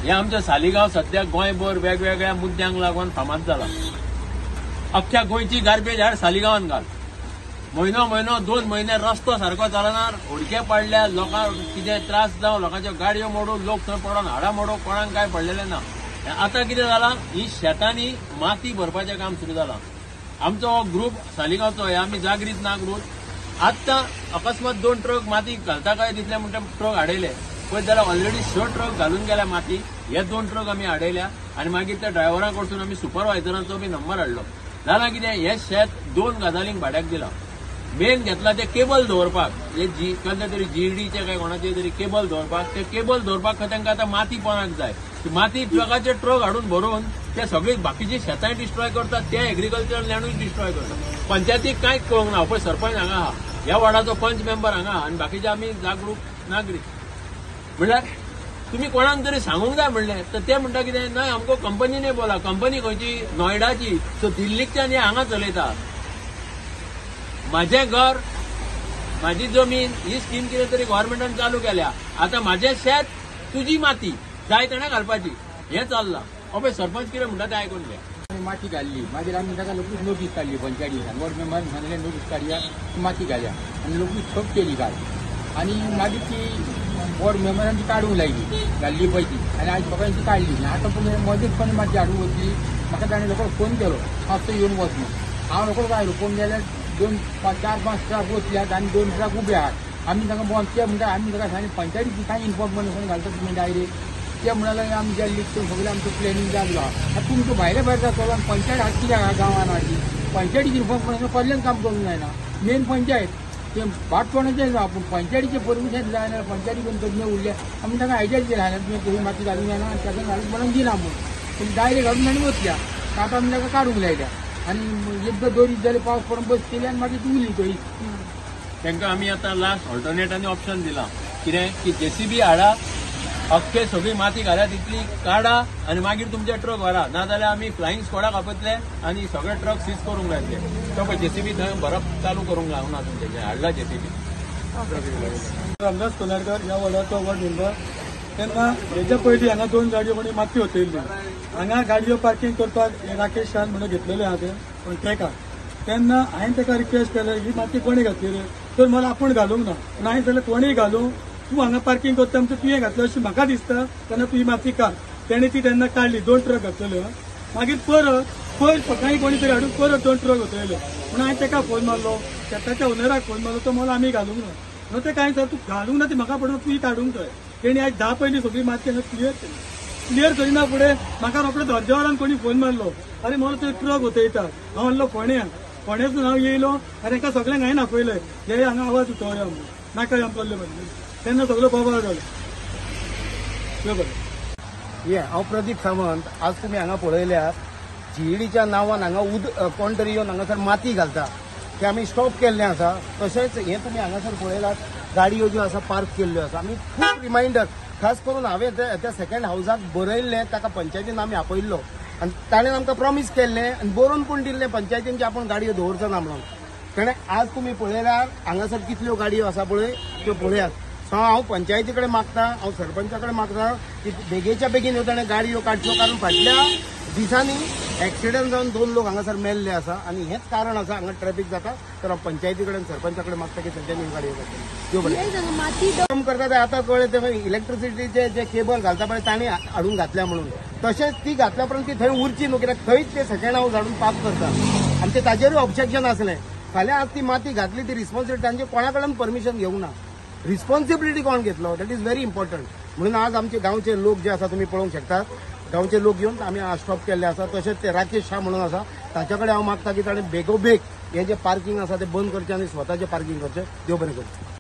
हे आमचे सालिगांव सध्या गोंयभर वेगवेगळ्या मुद्द्यांक लागून फामाद जाला। अख्ख्या गोंयची गार्बेज हाड सालिगांवान घाल। म्हयनो 2 म्हयने रस्तो सारको चलना, उडके पडल्या, लोकांक कितें त्रास जावं, लोकांच्यो गाडयो मोडून लोक थंय पडून हाडां मोडून कोणाक काय पडलेलें ना। आतां कितें जालां, ही शेतांनी माती भरपाचें काम सुरू जालां। आमचो हो ग्रुप सालिगांवचो हे आमी जागृत नागरिक आतां अकस्मात 2 ट्रक माती घालता काय दिसले म्हणटा ट्रक हाडयले पळय जाल्यार ऑलरेडी 6 ट्रक घालून गेल्या माती। हे 2 ट्रक आमी हाडयल्या आनी मागीर त्या ड्रायव्हरां कडसून आमी सुपरवायझरांचो बी नंबर हाडलो। जाल्यार कितें, हे शेत 2 गजालींक भाड्याक दिलां। मेन घेतला ते केबल दवरपाक, हे कसले तरी जीडीचे काय कोणाचे तरी केबल दवरपाक। ते केबल दवरपाक तांकां आतां माती पोंदाक जाय। माती ट्रकाचे ट्रक हाडून भरून ते सगळी बाकीची शेतांय डिस्ट्रॉय करतात, ते एग्रीकल्चर लँडूय डिस्ट्रॉय करतात। पंचायतीक कांयच कळूंक ना। पळय सरपंच हांगा आहा, ह्या वॉर्डाचो पंच मेंबर हांगा आनी बाकीचे आमी जागरूक नागरीक। म्हणल्यार तुम्ही कोणाक तरी सांगूंक जाय म्हणलें तर ते म्हणटा कितें, नाही आमको कंपनीने बोला। कंपनी खंयची? नोयडाची। सो दिल्लीच्यान हे हांगा चलयता। माझे घर, माझी जमीन, ही स्कीम कितें तरी गव्हर्नमेंटान चालू केल्या। आता माझे शेत, तुजी माती जाय तेणें घालपाची, हें चल्लां। पळय सरपंच कितें म्हणटा तें आयकून घे। माती घाल्ली, मागीर आमी ताका लोकूच नोटीस काडली पंचायतीन। वॉर्ड मेंबर सांगलें नोटीस काडया, माती घाल्या आनी लोकूच ठप केली काल। आनी मागीर ती वॉर्ड मेंबरान ती काडूंक लायली, घाल्ली पळय ती, आनी आयज म्हाका ती काडली। आतां पूण मदींच माती हाडूंक वचली, म्हाका ताणें रोखडो फोन केलो, मातसो येवन वच म्हणून। हांव रोखडो आयलो, फोन गेल्यार 4-5 ट्रक वचल्यात आनी 2 ट्रक उबे आहात। आमी ताका बोन ते म्हणटा, आमी ताका सांगलें पंचायतीची कांय इन्फॉर्मेशन घालता तुमी डायरेक्ट। ते म्हणाले आमी गेल्ली सगळें आमचो प्लॅनिंग जाल्लो आहा। तुमचो भायल्या भायर जातलो आनी पंचायत हात कित्याक आहा गांवांत हाडली? पंचायतीची इन्फॉर्मेशन कसलेंच काम करूंक जायना। मेन पंचायत ते भाटपणाचें जावं, पूण पंचायतीचें परमिशन जाय जाल्यार पंचायती करून तज्ञ उरले। आमी ताका आयडिया दिली हाल्यार तुमी खंय माती घालूंक जायना आनी ताका घालूंक म्हणून दिना म्हणून। पूण डायरेक्ट घालून आनी वतल्या, आतां आमी ताका काडूंक लायल्या आनी एकदां 2 दीस जाले पावस पडून बस केली आनी मागीर ती उरली थंय। तांकां आमी आतां लास्ट ऑल्टरनेटांनी ऑप्शन दिलां, कितें की जेसीबी हाडा, अख्खे सगळी माती घाल्या, तितली काडा आनी मागीर तुमचे ट्रक व्हरा। नाजाल्यार आमी फ्लायिंग स्क्वॉडाक आपयतले आनी सगळे ट्रक सीज करूंक लायतले। तो पळय जेसीबी थंय भरप चालू करूंक लागना तुमचे, हाडला जेसीबी। रामदास कोनारकर ह्या वॉर्डाचो वॉर्ड मेंबर। तेन्ना हेच्या पयलीं हांगा 2 गाडयो कोणी माती वतयल्ली। हांगा गाडयो पार्किंग करपाक राकेश शान म्हणून घेतलेले आहा ते पण ट्रॅकार। तेन्ना हांवें ताका रिक्वेस्ट केलें, ही माती कोणी घातली रे? तर मला आपूण घालूंक ना, पूण हांवें जाल्यार कोणीय घालूं, तूं हांगा पार्किंग करता आमचें तुवें घातलें अशें म्हाका दिसता। तेन्ना तूं ही माती काड। तेणें ती तेन्ना काडली, 2 ट्रक घातलेले। मागीर परत काही कोणी तरी हाडून परत 2 ट्रक वतयले। म्हणून हांवें ताका फोन मारलो, शेताच्या ओनराक फोन मारलो, तो म्हणलो आमी घालूंक ना। म्हणून ते कांय तूं घालूंक ना ती म्हाका पडून तूं काडूंक जाय। तेणी आयज 10 पयलीं सगळी माती हांगा क्लियर केली। क्लियर करिना फुडें म्हाका रोखडो धर्देवारान कोणी फोन मारलो, अरे मला ते ट्रक वतयता। हांव म्हणलो फोंड्यासून हांव येयलो आनी तांकां सगळ्यांक हांवें आपयलें, हे हांगा आवाज उठोवया म्हणून, नाका आपले म्हणजे। तेन्ना सगळो बोबाळ जालो। हांव प्रदीप सावंत। आज तुमी हांगा पळयल्यार जीईडीच्या नांवान हांगा कोण तरी येवन हांगासर माती घालता, ते आमी स्टॉप केल्लें आसा। तशेंच हे तुमी हांगासर पळयलात, गाडयो ज्यो आसा पार्क केल्ल्यो आसा। आमी खूब रिमायंडर, खास करून हांवें त्या सेकंड हावजाक बरयल्लें, ताका पंचायतीन आमी आपयल्लो आनी ताणें आमकां प्रॉमिस केल्लें आनी बरोवन पूण दिल्लें पंचायतीन की आपूण गाडयो दवरचो ना म्हणून। ताणें आज तुमी पळयल्यार हांगासर कितल्यो गाडयो आसा पळय त्यो पळयात। हांव पंचायती कडेन मागता, हांव सरपंचा कडेन मागता की बेगीच्या बेगीन ह्यो ताणें गाडयो काडच्यो, कारण फाटल्या दिसांनी एक्सिडंट जावन 2 लोक हांगासर मेल्ले आसा आनी हेच कारण आसा हांगा ट्रॅफिक जाता। तर हांव पंचायती कडेन सरपंचा कडेन मागता की तेंच्यांनी ह्यो गाडयो काडच्यो। त्यो बरें काम करता ते आतां कळ्ळें, ते इलेक्ट्रिसिटीचे जे केबल घालता पळय तांणी हाडून घातल्या म्हणून। तशेंच ती घातल्या उपरांत ती थंय उरची न्हू, कित्याक थंयच ते सेकंड हावज हाडून पास करता आनी ते ताजेरूय ऑब्जेक्शन आसलें। फाल्यां आज ती माती घातली, ती रिस्पॉन्सिबिलिटी तांचे कोणा कडल्यान परमिशन घेवंक ना। रिस्पॉन्सिबिलिटी कोण घेतलो, दॅट इज व्हेरी इम्पॉर्टंट। म्हणून आज आमचे गांवचे लोक जे आसा तुमी पळोवंक शकतात, गांवचे लोक येवन आमी स्टॉप केल्ले आसा। तशेंच ते राकेश शाह म्हणून आसा, ताचे कडेन हांव मागता की ताणें बेगोबेग हें जें पार्किंग आसा तें बंद करचें आनी स्वताचें पार्किंग करचें। देव बरें करूं।